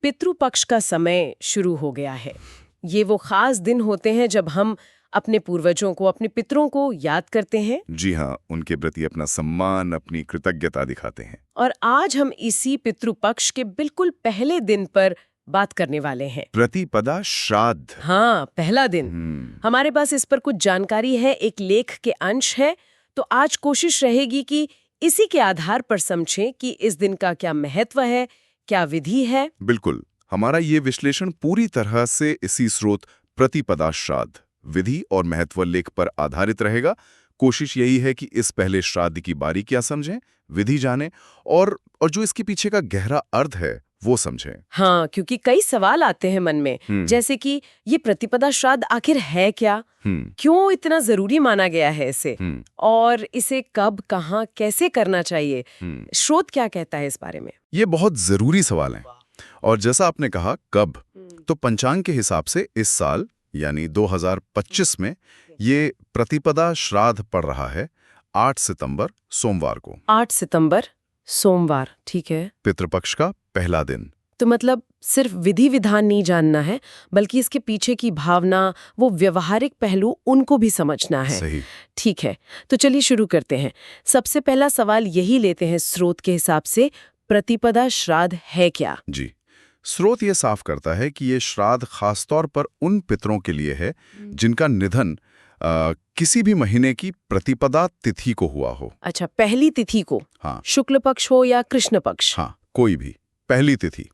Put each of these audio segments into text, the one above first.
पितृपक्ष का समय शुरू हो गया है। ये वो खास दिन होते हैं जब हम अपने पूर्वजों को, अपने पितरों को याद करते हैं। जी हाँ, उनके प्रति अपना सम्मान, अपनी कृतज्ञता दिखाते हैं। और आज हम इसी पितृपक्ष के बिल्कुल पहले दिन पर बात करने वाले हैं। प्रतिपदा श्राद्ध। हाँ, पहला दिन। हमारे पास इस पर कुछ जानकारी है, एक लेख के अंश है, तो आज कोशिश रहेगी कि इसी के आधार पर समझें कि इस दिन का क्या महत्व है, क्या विधि है। बिल्कुल, हमारा ये विश्लेषण पूरी तरह से इसी स्रोत प्रतिपदा श्राद्ध, विधि और महत्व लेख पर आधारित रहेगा। कोशिश यही है कि इस पहले श्राद्ध की बारीकियां समझें, विधि जानें और जो इसके पीछे का गहरा अर्थ है वो समझें। हाँ, क्योंकि कई सवाल आते हैं मन में, जैसे कि ये प्रतिपदा श्राद्ध आखिर है क्या, क्यों इतना जरूरी माना गया है इसे, और इसे कब, कहाँ, कैसे करना चाहिए। स्रोत क्या कहता है इस बारे में? ये बहुत जरूरी सवाल हैं। और जैसा आपने कहा कब, तो पंचांग के हिसाब से इस साल यानी 2025 में ये प्रतिपदा श्राद्ध पड़ रहा है 8 सितंबर सोमवार को। 8 सितंबर सोमवार, ठीक है। पितृपक्ष का पहला दिन। तो मतलब सिर्फ विधि विधान नहीं जानना है, बल्कि इसके पीछे की भावना, वो व्यवहारिक पहलू, उनको भी समझना है। सही। ठीक है, तो चलिए शुरू करते हैं। सबसे पहला सवाल यही लेते हैं स्रोत के हिसाब से, प्रतिपदा श्राद्ध है क्या? जी, स्रोत ये साफ करता है कि ये श्राद्ध खासतौर पर उन पितरों के लिए है जिनका निधन किसी भी महीने की प्रतिपदा तिथि को हुआ हो। अच्छा, पहली तिथि को? हाँ। शुक्ल पक्ष हो या कृष्ण पक्ष? हाँ, कोई भी पहली तिथि।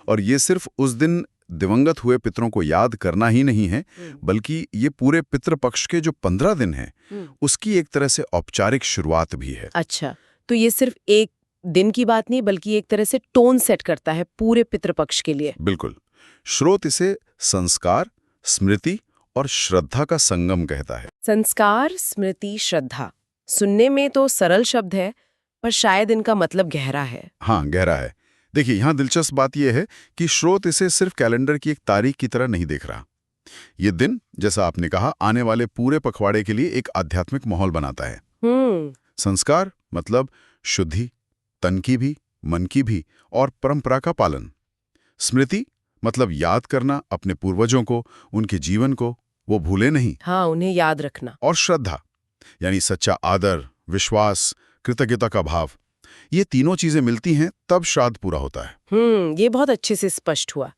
और ये सिर्फ उस दिन दिवंगत हुए पितरों को याद करना ही नहीं है, बल्कि ये पूरे पितृपक्ष के जो 15 दिन हैं उसकी एक तरह से औपचारिक शुरुआत भी है। अच्छा, तो ये सिर्फ एक दिन की बात नहीं, बल्कि एक तरह से टोन सेट करता है पूरे पितृपक्ष के लिए। बिल्कुल। स्रोत इसे संस्कार, स्मृति और श्रद्धा का संगम कहता है। संस्कार, स्मृति, श्रद्धा, सुनने में तो सरल शब्द है, पर शायद इनका मतलब गहरा है। हाँ, गहरा है। देखिए, यहाँ दिलचस्प बात यह है कि स्रोत इसे सिर्फ कैलेंडर की एक तारीख की तरह नहीं देख रहा। ये दिन, जैसा आपने कहा, आने वाले पूरे पखवाड़े के लिए एक आध्यात्मिक माहौल बनाता है। संस्कार मतलब शुद्धि, तन की भी, मन की भी, और परंपरा का पालन। स्मृति मतलब याद करना अपने पूर्वजों को, उनके जीवन को, वो भूले नहीं। हाँ, उन्हें याद रखना। और श्रद्धा यानी सच्चा आदर, विश्वास, कृतज्ञता का भाव। ये तीनों चीजें मिलती हैं तब श्राद्ध पूरा होता है। ये बहुत अच्छे से स्पष्ट हुआ।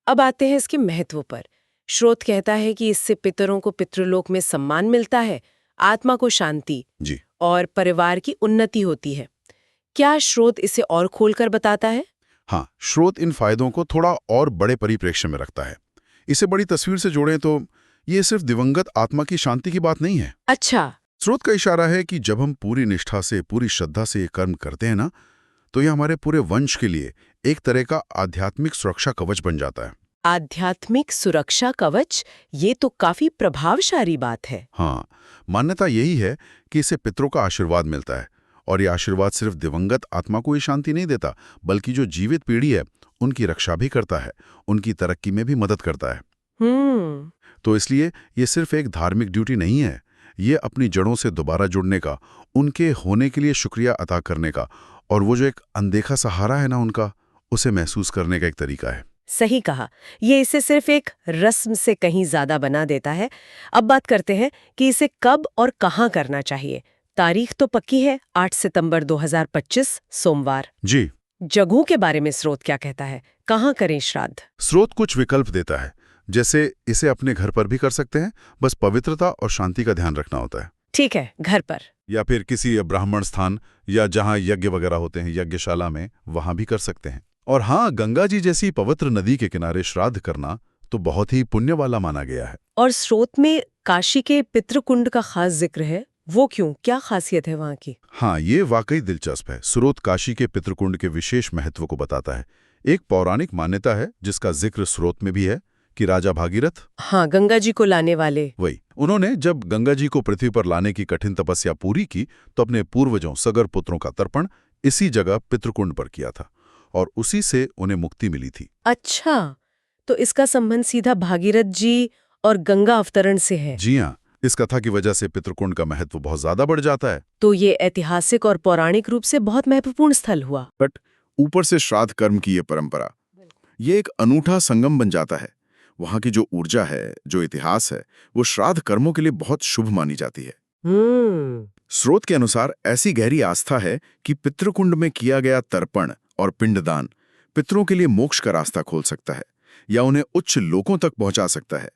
अब आते हैं इसके महत्व पर। स्रोत कहता है कि इससे पितरों को पितृलोक में सम्मान मिलता है, आत्मा को शांति जी, और परिवार की उन्नति होती है। क्या स्रोत इसे और खोलकर बताता है? हाँ, स्रोत इन फायदों को थोड़ा और बड़े परिप्रेक्ष्य में रखता है। इसे बड़ी तस्वीर से जोड़ें तो ये सिर्फ दिवंगत आत्मा की शांति की बात नहीं है। अच्छा। स्रोत का इशारा है कि जब हम पूरी निष्ठा से, पूरी श्रद्धा से ये कर्म करते हैं ना, तो ये हमारे पूरे वंश के लिए एक तरह का आध्यात्मिक सुरक्षा कवच बन जाता है। आध्यात्मिक सुरक्षा कवच, ये तो काफी प्रभावशाली बात है। हाँ, मान्यता यही है कि इससे पितरों का आशीर्वाद मिलता है, और ये आशीर्वाद सिर्फ दिवंगत आत्मा को ही शांति नहीं देता, बल्कि जो जीवित पीढ़ी है उनकी रक्षा भी करता है, उनकी तरक्की में भी मदद करता है। तो इसलिए ये सिर्फ एक धार्मिक ड्यूटी नहीं है, ये अपनी जड़ों से दोबारा जुड़ने का, उनके होने के लिए शुक्रिया अदा करने का, और वो जो एक अनदेखा सहारा है ना उनका, उसे महसूस करने का एक तरीका है। सही कहा, ये इसे सिर्फ एक रस्म से कहीं ज्यादा बना देता है। अब बात करते हैं कि इसे कब और कहाँ करना चाहिए। तारीख तो पक्की है, 8 सितंबर 2025 सोमवार। जी। जगहों के बारे में स्रोत क्या कहता है, कहाँ करें श्राद्ध? स्रोत कुछ विकल्प देता है, जैसे इसे अपने घर पर भी कर सकते हैं, बस पवित्रता और शांति का ध्यान रखना होता है। ठीक है, घर पर, या फिर किसी ब्राह्मण स्थान या जहां यज्ञ वगैरह होते हैं, यज्ञशाला में, वहां भी कर सकते हैं। और हाँ, गंगा जी जैसी पवित्र नदी के किनारे श्राद्ध करना तो बहुत ही पुण्य वाला माना गया है। और स्रोत में काशी के पितृकुंड का खास जिक्र है, वो क्यों, क्या खासियत है वहाँ की? हाँ, ये वाकई दिलचस्प है। स्रोत काशी के पितृकुंड के विशेष महत्व को बताता है। एक पौराणिक मान्यता है जिसका जिक्र स्रोत में भी है कि राजा भागीरथ, हाँ, गंगा जी को लाने वाले, वही, उन्होंने जब गंगा जी को पृथ्वी पर लाने की कठिन तपस्या पूरी की तो अपने पूर्वजों सगर पुत्रों का तर्पण इसी जगह पितृकुंड पर किया था, और उसी से उन्हें मुक्ति मिली थी। अच्छा, तो इसका संबंध सीधा भागीरथ जी और गंगा अवतरण से है। जी हाँ, इस कथा की वजह से पितृकुंड का महत्व बहुत ज्यादा बढ़ जाता है। तो ये ऐतिहासिक और पौराणिक रूप से बहुत महत्वपूर्ण स्थल हुआ। बट ऊपर से श्राद्ध कर्म की ये परंपरा, ये एक अनूठा संगम बन जाता है। वहां की जो ऊर्जा है, जो इतिहास है, वो श्राद्ध कर्मों के लिए बहुत शुभ मानी जाती है। स्रोत के अनुसार ऐसी गहरी आस्था है कि पितृकुंड में किया गया तर्पण और पिंडदान पितरों के लिए मोक्ष का रास्ता खोल सकता है या उन्हें उच्च लोकों तक पहुंचा सकता है।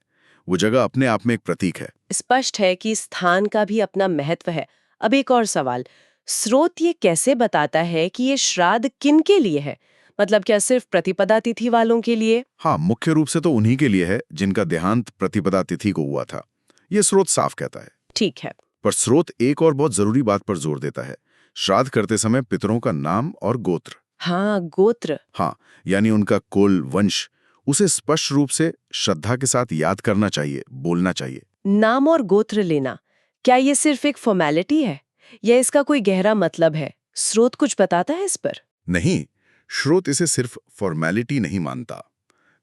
वो जगह अपने आप में एक प्रतीक है। स्पष्ट है कि स्थान का भी अपना महत्व है। अब एक और सवाल, स्रोत ये कैसे बताता है कि ये श्राद्ध किन के लिए है? मतलब क्या सिर्फ प्रतिपदा तिथि वालों के लिए? हाँ, मुख्य रूप से तो उन्हीं के लिए है जिनका देहांत प्रतिपदा तिथि को हुआ था। ये स्रोत साफ कहता है। ठीक है। पर स्रोत एक और बहुत जरूरी बात पर जोर देता है। श्राद्ध करते समय पितरों का नाम और गोत्र। हाँ, गोत्र। हाँ, यानी उनका कुल, वंश, उसे स्पष्ट रूप से श्रद्धा के साथ याद करना चाहिए, बोलना चाहिए। नाम और गोत्र लेना, क्या ये सिर्फ एक फॉर्मेलिटी है या इसका कोई गहरा मतलब है? स्रोत कुछ बताता है इस पर? नहीं, स्रोत इसे सिर्फ फॉर्मेलिटी नहीं मानता।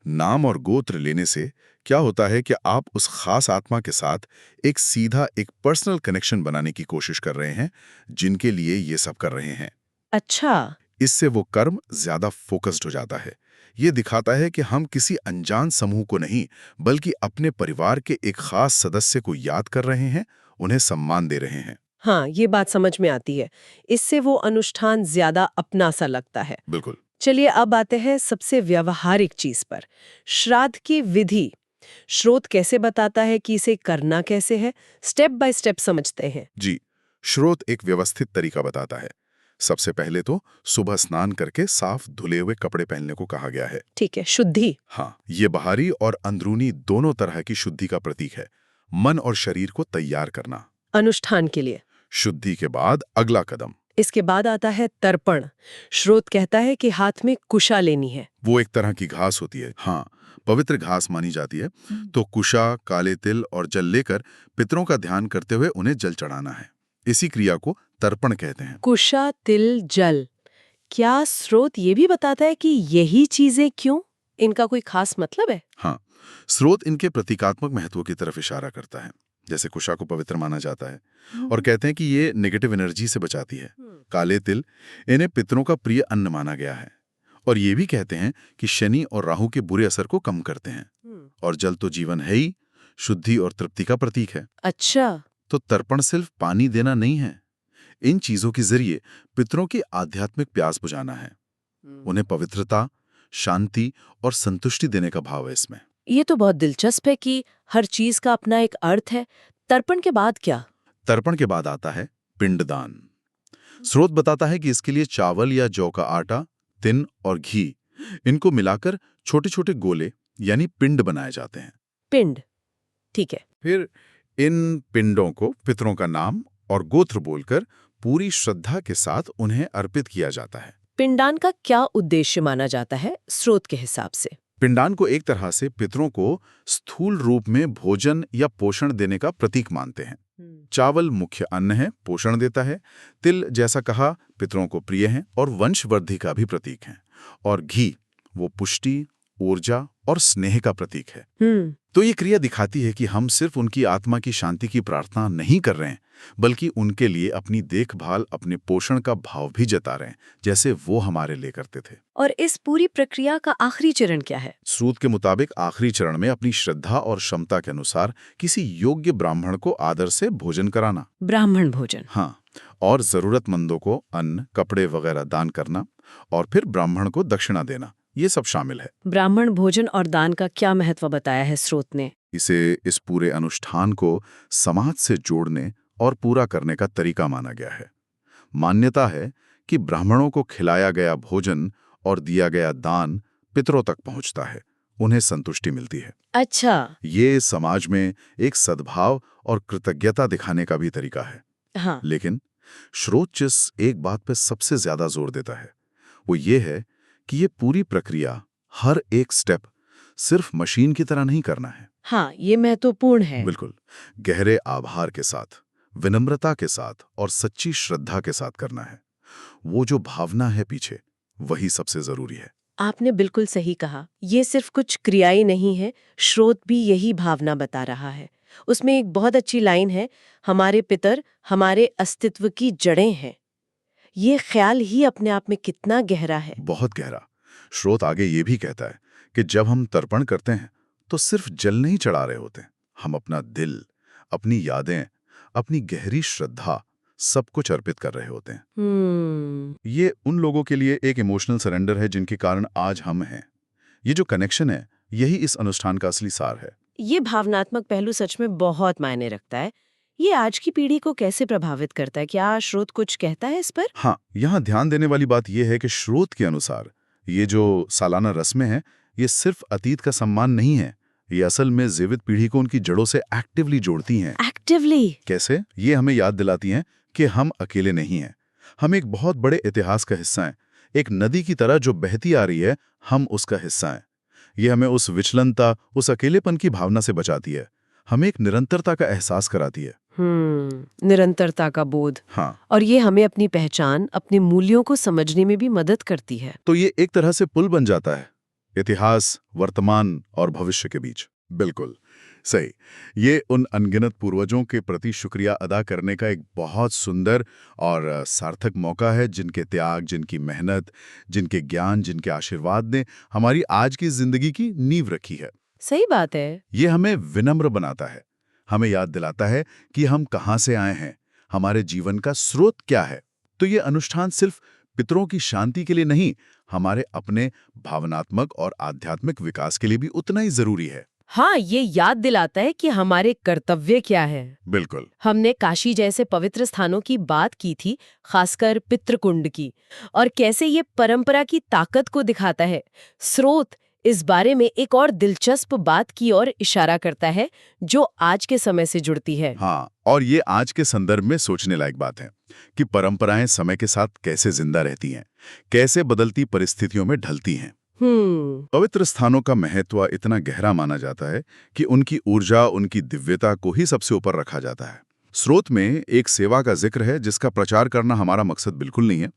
नाम और गोत्र लेने से क्या होता है कि आप उस खास आत्मा के साथ एक सीधा, एक पर्सनल कनेक्शन बनाने की कोशिश कर रहे हैं जिनके लिए ये सब कर रहे हैं। अच्छा। इससे वो कर्म ज्यादा फोकस्ड हो जाता है। ये दिखाता है कि हम किसी अनजान समूह को नहीं, बल्कि अपने परिवार के एक खास सदस्य को याद कर रहे हैं, उन्हें सम्मान दे रहे हैं। हाँ, ये बात समझ में आती है। इससे वो अनुष्ठान ज्यादा अपना सा लगता है। बिल्कुल। चलिए अब आते हैं सबसे व्यवहारिक चीज पर, श्राद्ध की विधि। स्रोत कैसे बताता है कि इसे करना कैसे है? स्टेप बाय स्टेप समझते हैं। जी, स्रोत एक व्यवस्थित तरीका बताता है। सबसे पहले तो सुबह स्नान करके साफ धुले हुए कपड़े पहनने को कहा गया है। ठीक है, शुद्धि। हाँ, ये बाहरी और अंदरूनी दोनों तरह की शुद्धि का प्रतीक है। मन और शरीर को तैयार करना अनुष्ठान के लिए। शुद्धि के बाद अगला कदम, इसके बाद आता है तर्पण। स्रोत कहता है कि हाथ में कुशा लेनी है। वो एक तरह की घास होती है। हाँ, पवित्र घास मानी जाती है। तो कुशा, काले तिल और जल लेकर पितरों का ध्यान करते हुए उन्हें जल चढ़ाना है। इसी क्रिया को तर्पण कहते हैं। कुशा, तिल, जल। क्या स्रोत ये भी बताता है कि यही चीजें क्यों? इनका कोई खास मतलब है? हाँ, स्रोत इनके प्रतीकात्मक महत्व की तरफ इशारा करता है। जैसे कुशा को पवित्र माना जाता है और कहते हैं कि ये नेगेटिव एनर्जी से बचाती है। काले तिल, इन्हें पितरों का प्रिय अन्न माना गया है और ये भी कहते हैं कि शनि और राहु के बुरे असर को कम करते हैं। और जल तो जीवन है ही, शुद्धि और तृप्ति का प्रतीक है। अच्छा। तो तर्पण सिर्फ पानी देना नहीं है, इन चीजों के जरिए पितरों की आध्यात्मिक प्यास बुझाना है। उन्हें पवित्रता, शांति और संतुष्टि देने का भाव है इसमें। ये तो बहुत दिलचस्प है कि हर चीज का अपना एक अर्थ है। तर्पण के बाद क्या? तर्पण के बाद आता है पिंडदान। स्रोत बताता है कि इसके लिए चावल या जौ का आटा, तिल और घी, इनको मिलाकर छोटे छोटे गोले यानी पिंड बनाए जाते हैं। पिंड, ठीक है। फिर इन पिंडों को पितरों का नाम और गोत्र बोलकर पूरी श्रद्धा के साथ उन्हें अर्पित किया जाता है। पिंडदान का क्या उद्देश्य माना जाता है स्रोत के हिसाब से? पिंडान को एक तरह से पितरों को स्थूल रूप में भोजन या पोषण देने का प्रतीक मानते हैं। चावल मुख्य अन्न है, पोषण देता है। तिल, जैसा कहा, पितरों को प्रिय है और वंशवृद्धि का भी प्रतीक है। और घी, वो पुष्टि, ऊर्जा और स्नेह का प्रतीक है। तो ये क्रिया दिखाती है कि हम सिर्फ उनकी आत्मा की शांति की प्रार्थना नहीं कर रहे हैं, बल्कि उनके लिए अपनी देखभाल, अपने पोषण का भाव भी जता रहे हैं, जैसे वो हमारे लिए करते थे। और इस पूरी प्रक्रिया का आखिरी चरण क्या है? स्रोत के मुताबिक आखिरी चरण में अपनी श्रद्धा और क्षमता के अनुसार किसी योग्य ब्राह्मण को आदर से भोजन कराना। ब्राह्मण भोजन। हाँ, और जरूरतमंदों को अन्न, कपड़े वगैरह दान करना और फिर ब्राह्मण को दक्षिणा देना, ये सब शामिल है। ब्राह्मण भोजन और दान का क्या महत्व बताया है स्रोत ने? इस पूरे अनुष्ठान को समाज से जोड़ने और पूरा करने का तरीका माना गया है। मान्यता है कि ब्राह्मणों को खिलाया गया भोजन और दिया गया दान पितरों तक पहुंचता है, उन्हें संतुष्टि मिलती है। अच्छा। ये समाज में एक सद्भाव और कृतज्ञता दिखाने का भी तरीका है। हाँ। लेकिन स्रोत जिस एक बात पर सबसे ज्यादा जोर देता है वो ये है कि ये पूरी प्रक्रिया, हर एक स्टेप सिर्फ मशीन की तरह नहीं करना है। हाँ, ये महत्वपूर्ण है। बिल्कुल, गहरे आभार के साथ, विनम्रता के साथ और सच्ची श्रद्धा के साथ करना है। वो जो भावना है पीछे, वही सबसे जरूरी है। आपने बिल्कुल सही कहा। ये सिर्फ कुछ क्रियाएं नहीं है, स्रोत भी यही भावना बता रहा है। उसमें एक बहुत अच्छी लाइन है, हमारे पितर हमारे अस्तित्व की जड़ें हैं। ये ख्याल ही अपने आप में कितना गहरा है। बहुत गहरा। स्रोत आगे ये भी कहता है कि जब हम तर्पण करते हैं तो सिर्फ जल नहीं चढ़ा रहे होते, हम अपना दिल, अपनी यादें, अपनी गहरी श्रद्धा सब कुछ अर्पित कर रहे होते हैं। ये उन लोगों के लिए एक इमोशनल सरेंडर है जिनके कारण आज हम हैं। ये जो कनेक्शन है, यही इस अनुष्ठान का असली सार है। ये भावनात्मक पहलू सच में बहुत मायने रखता है। ये आज की पीढ़ी को कैसे प्रभावित करता है? क्या स्रोत कुछ कहता है इस पर? हाँ, यहाँ ध्यान देने वाली बात यह है कि स्रोत के अनुसार ये जो सालाना रस्में हैं, ये सिर्फ अतीत का सम्मान नहीं है, ये असल में जीवित पीढ़ी को उनकी जड़ों से एक्टिवली जोड़ती हैं। एक्टिवली? कैसे? ये हमें याद दिलाती हैं कि हम अकेले नहीं हैं, हम एक बहुत बड़े इतिहास का हिस्सा हैं। एक नदी की तरह जो बहती आ रही है, हम उसका हिस्सा हैं। ये हमें उस विचलनता, उस अकेलेपन की भावना से बचाती है, हमें एक निरंतरता का एहसास कराती है। निरंतरता का बोध। हाँ, और ये हमें अपनी पहचान, अपने मूल्यों को समझने में भी मदद करती है। तो ये एक तरह से पुल बन जाता है इतिहास, वर्तमान और भविष्य के बीच। बिल्कुल सही। ये उन अनगिनत पूर्वजों के प्रति शुक्रिया अदा करने का एक बहुत सुंदर और सार्थक मौका है, जिनके त्याग, जिनकी मेहनत, जिनके ज्ञान, जिनके आशीर्वाद ने हमारी आज की जिंदगी की नींव रखी है। सही बात है। ये हमें विनम्र बनाता है, हमें याद दिलाता है कि हम कहाँ से आए हैं, हमारे जीवन का स्रोत क्या है। तो ये अनुष्ठान सिर्फ पितरों की शांति के लिए नहीं, हमारे अपने भावनात्मक और आध्यात्मिक विकास के लिए भी उतना ही जरूरी है। हाँ, ये याद दिलाता है कि हमारे कर्तव्य क्या है। बिल्कुल। हमने काशी जैसे पवित्र स्थानों की बात की थी, खासकर पितृकुंड की, और कैसे ये परंपरा की ताकत को दिखाता है। स्रोत इस बारे में एक और दिलचस्प बात की ओर इशारा करता है, जो आज के समय से जुड़ती है। हाँ, और ये आज के संदर्भ में सोचने लायक बात है कि परंपराएं समय के साथ कैसे जिंदा रहती हैं, कैसे बदलती परिस्थितियों में ढलती हैं। पवित्र स्थानों का महत्व इतना गहरा माना जाता है कि उनकी ऊर्जा, उनकी दिव्यता को ही सबसे ऊपर रखा जाता है। स्रोत में एक सेवा का जिक्र है जिसका प्रचार करना हमारा मकसद बिल्कुल नहीं है,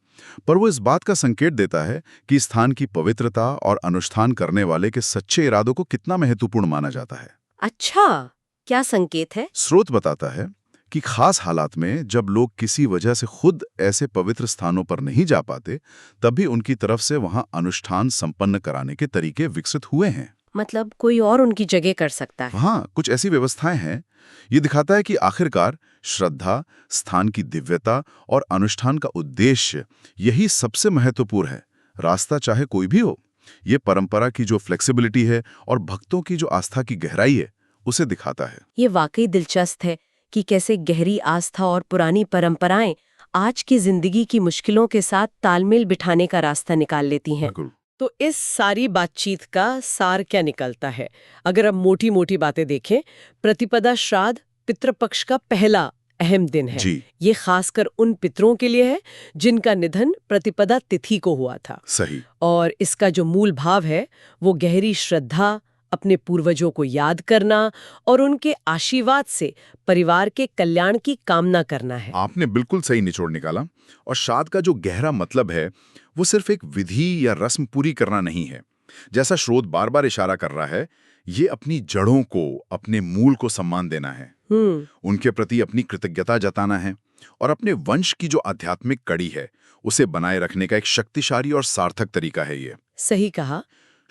पर वो इस बात का संकेत देता है कि स्थान की पवित्रता और अनुष्ठान करने वाले के सच्चे इरादों को कितना महत्वपूर्ण माना जाता है। अच्छा, क्या संकेत है? स्रोत बताता है कि खास हालात में जब लोग किसी वजह से खुद ऐसे पवित्र स्थानों पर नहीं जा पाते, तभी उनकी तरफ से वहां अनुष्ठान संपन्न कराने के तरीके विकसित हुए हैं। मतलब कोई और उनकी जगह कर सकता है। हाँ, कुछ ऐसी व्यवस्थाएं हैं। ये दिखाता है कि आखिरकार श्रद्धा, स्थान की दिव्यता और अनुष्ठान का उद्देश्य, यही सबसे महत्वपूर्ण है, रास्ता चाहे कोई भी हो। ये परंपरा की जो फ्लेक्सिबिलिटी है और भक्तों की जो आस्था की गहराई है, उसे दिखाता है। ये वाकई दिलचस्प है कि कैसे गहरी आस्था और पुरानी परंपराएं आज की जिंदगी की मुश्किलों के साथ तालमेल बिठाने का रास्ता निकाल लेती हैं। तो इस सारी बातचीत का सार क्या निकलता है? अगर अब मोटी मोटी बातें देखें, प्रतिपदा श्राद्ध पितृपक्ष का पहला अहम दिन है जी। ये खासकर उन पितरों के लिए है जिनका निधन प्रतिपदा तिथि को हुआ था। सही। और इसका जो मूल भाव है वो गहरी श्रद्धा, अपने पूर्वजों को याद करना और उनके आशीर्वाद से परिवार के कल्याण की कामना करना है। आपने बिल्कुल सही निचोड़ निकाला। और श्राद्ध का जो गहरा मतलब है वो सिर्फ एक विधि या रस्म पूरी करना नहीं है। जैसा स्रोत बार बार इशारा कर रहा है, ये अपनी जड़ों को, अपने मूल को सम्मान देना है, उनके प्रति अपनी कृतज्ञता जताना है और अपने वंश की जो आध्यात्मिक कड़ी है उसे बनाए रखने का एक शक्तिशाली और सार्थक तरीका है ये। सही कहा।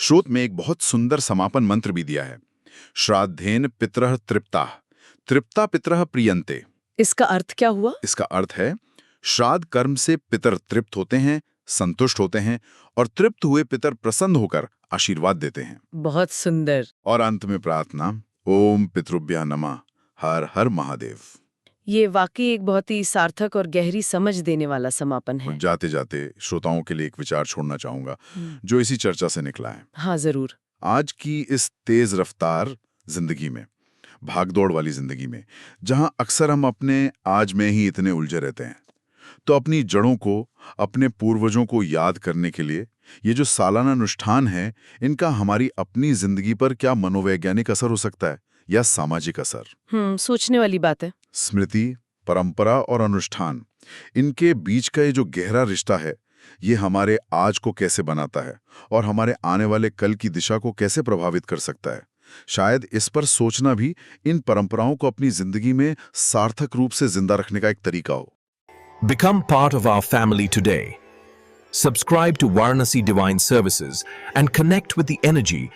श्रोत में एक बहुत सुंदर समापन मंत्र भी दिया है, श्राद्धेन पितरः तृप्ता, तृप्ता पितरः प्रियन्ते। इसका अर्थ क्या हुआ? इसका अर्थ है श्राद्ध कर्म से पितर तृप्त होते हैं, संतुष्ट होते हैं और तृप्त हुए पितर प्रसन्न होकर आशीर्वाद देते हैं। बहुत सुंदर। और अंत में प्रार्थना, ओम पितृभ्यः नमः, हर हर महादेव। ये वाकई एक बहुत ही सार्थक और गहरी समझ देने वाला समापन है। जाते जाते श्रोताओं के लिए एक विचार छोड़ना चाहूंगा जो इसी चर्चा से निकला है। हाँ जरूर। आज की इस तेज रफ्तार जिंदगी में, भागदौड़ वाली जिंदगी में, जहां अक्सर हम अपने आज में ही इतने उलझे रहते हैं, तो अपनी जड़ों को, अपने पूर्वजों को याद करने के लिए ये जो सालाना अनुष्ठान है, इनका हमारी अपनी जिंदगी पर क्या मनोवैज्ञानिक असर हो सकता है या सामाजिक असर? सोचने वाली बात है। स्मृति, परंपरा और अनुष्ठान, इनके बीच का ये जो गहरा रिश्ता है, ये हमारे आज को कैसे बनाता है और हमारे आने वाले कल की दिशा को कैसे प्रभावित कर सकता है। शायद इस पर सोचना भी इन परंपराओं को अपनी जिंदगी में सार्थक रूप से जिंदा रखने का एक तरीका हो। Become part of our family today. Subscribe to Varanasi Divine Services and connect with the energy